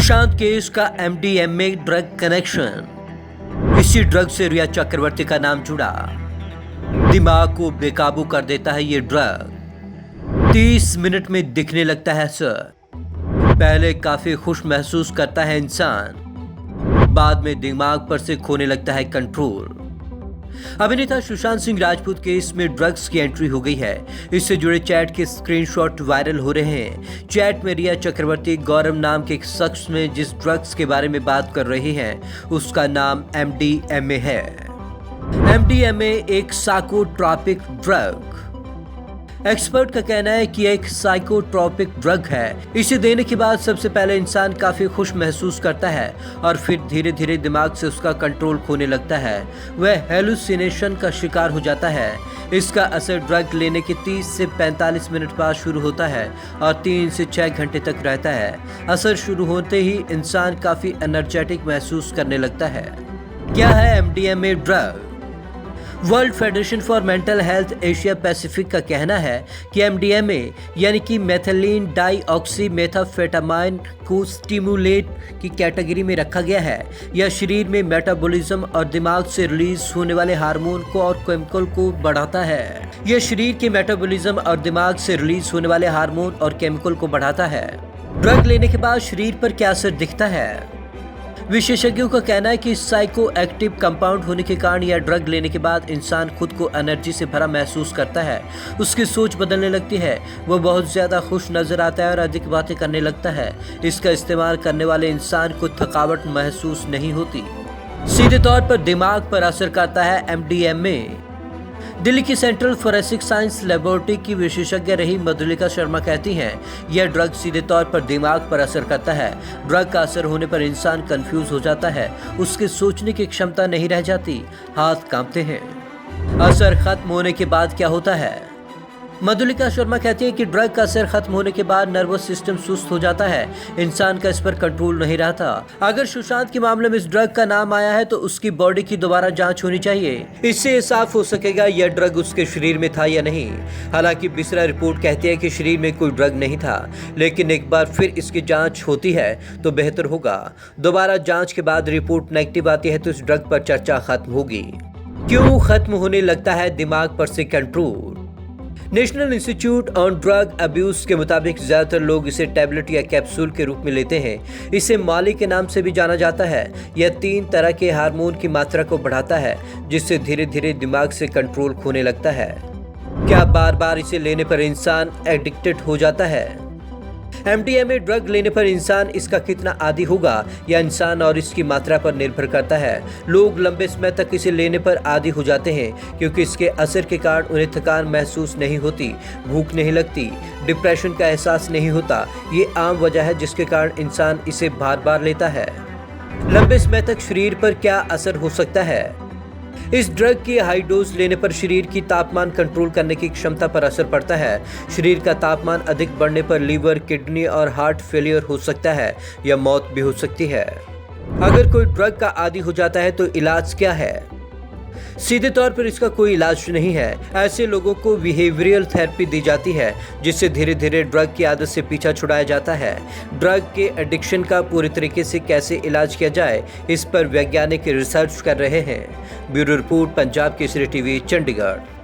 Sushant case का MDMA drug connection. इसी drug से रिया चक्रवर्ती का नाम जुड़ा। दिमाग को बेकाबू कर देता है ये ड्रग। 30 मिनट में दिखने लगता है असर। पहले काफी खुश महसूस करता है इंसान, बाद में दिमाग पर से खोने लगता है कंट्रोल। अभिनेता सुशांत सिंह राजपूत केस में ड्रग्स की एंट्री हो गई है। इससे जुड़े चैट के स्क्रीनशॉट वायरल हो रहे हैं। चैट में रिया चक्रवर्ती गौरव नाम के एक शख्स में जिस ड्रग्स के बारे में बात कर रही हैं, उसका नाम एमडीएमए है। एमडीएमए एक साइकोट्रॉपिक ड्रग। एक्सपर्ट का कहना है कि एक साइकोट्रॉपिक ड्रग है। इसे देने के बाद सबसे पहले इंसान काफी खुश महसूस करता है और फिर धीरे धीरे दिमाग से उसका कंट्रोल खोने लगता है। वह हेलुसिनेशन का शिकार हो जाता है। इसका असर ड्रग लेने के 30 से 45 मिनट बाद शुरू होता है और 3 से 6 घंटे तक रहता है। असर शुरू होते ही इंसान काफी एनर्जेटिक महसूस करने लगता है। क्या है MDMA drug? World federation for mental health Asia Pacific का कहना है कि एमडीएमए यानी कि मेथिलीन डाइऑक्सी मेथाम्फेटामाइन को स्टिमुलेट की कैटेगरी में रखा गया है। यह शरीर में मेटाबॉलिज्म और दिमाग से रिलीज होने वाले हार्मोन को और केमिकल को बढ़ाता है। यह शरीर के मेटाबॉलिज्म और दिमाग से रिलीज होने वाले हार्मोन और केमिकल को बढ़ाता है। ड्रग लेने के बाद शरीर पर क्या असर दिखता है? विशेषज्ञों का कहना है कि साइको एक्टिव कंपाउंड होने के कारण यह ड्रग लेने के बाद इंसान खुद को एनर्जी से भरा महसूस करता है। उसकी सोच बदलने लगती है। वह बहुत ज्यादा खुश नजर आता है और अधिक बातें करने लगता है। इसका इस्तेमाल करने वाले इंसान को थकावट महसूस नहीं होती। सीधे तौर पर दिमाग पर असर करता है एमडीएमए। दिल्ली की सेंट्रल फोरेंसिक साइंस लेबोरेटरी की विशेषज्ञ रही मधुलिका शर्मा कहती हैं, यह ड्रग सीधे तौर पर दिमाग पर असर करता है। ड्रग का असर होने पर इंसान कंफ्यूज हो जाता है। उसके सोचने की क्षमता नहीं रह जाती, हाथ कांपते हैं। असर खत्म होने के बाद क्या होता है? मधुलिका शर्मा कहती है कि ड्रग का असर खत्म होने के बाद नर्वस सिस्टम सुस्त हो जाता है। इंसान का इस पर कंट्रोल नहीं रहता। अगर सुशांत के मामले में इस ड्रग का नाम आया है तो उसकी बॉडी की दोबारा जांच होनी चाहिए। इससे ये साफ हो सकेगा यह ड्रग उसके शरीर में था या नहीं। हालांकि बिसरा रिपोर्ट कहती है कि शरीर में कोई ड्रग नहीं था, लेकिन एक बार फिर इसकी जाँच होती है तो बेहतर होगा। दोबारा जाँच के बाद रिपोर्ट नेगेटिव आती है तो इस ड्रग पर चर्चा खत्म होगी। क्यों खत्म होने लगता है दिमाग पर से control? National institute on drug abuse के मुताबिक ज्यादातर लोग इसे टैबलेट या कैप्सूल के रूप में लेते हैं। इसे मॉली के नाम से भी जाना जाता है। यह 3 तरह के हार्मोन की मात्रा को बढ़ाता है, जिससे धीरे धीरे दिमाग से कंट्रोल खोने लगता है। क्या बार बार इसे लेने पर इंसान एडिक्टेड हो जाता है? एमडीएमए ड्रग लेने पर इंसान इसका कितना आदी होगा या इंसान और इसकी मात्रा पर निर्भर करता है। लोग लंबे समय तक इसे लेने पर आदी हो जाते हैं क्योंकि इसके असर के कारण उन्हें थकान महसूस नहीं होती, भूख नहीं लगती, डिप्रेशन का एहसास नहीं होता। ये आम वजह है जिसके कारण इंसान इसे बार बार लेता है। लंबे समय तक शरीर पर क्या असर हो सकता है? इस ड्रग की हाई डोज लेने पर शरीर की तापमान कंट्रोल करने की क्षमता पर असर पड़ता है। शरीर का तापमान अधिक बढ़ने पर लीवर, किडनी और हार्ट फेलियर हो सकता है या मौत भी हो सकती है। अगर कोई ड्रग का आदी हो जाता है तो इलाज क्या है? सीधे तौर पर इसका कोई इलाज नहीं है। ऐसे लोगों को बिहेवियरल थेरेपी दी जाती है, जिससे धीरे धीरे ड्रग की आदत से पीछा छुड़ाया जाता है। ड्रग के एडिक्शन का पूरी तरीके से कैसे इलाज किया जाए, इस पर वैज्ञानिक रिसर्च कर रहे हैं। Bureau report, Punjab Kesari TV, Chandigarh.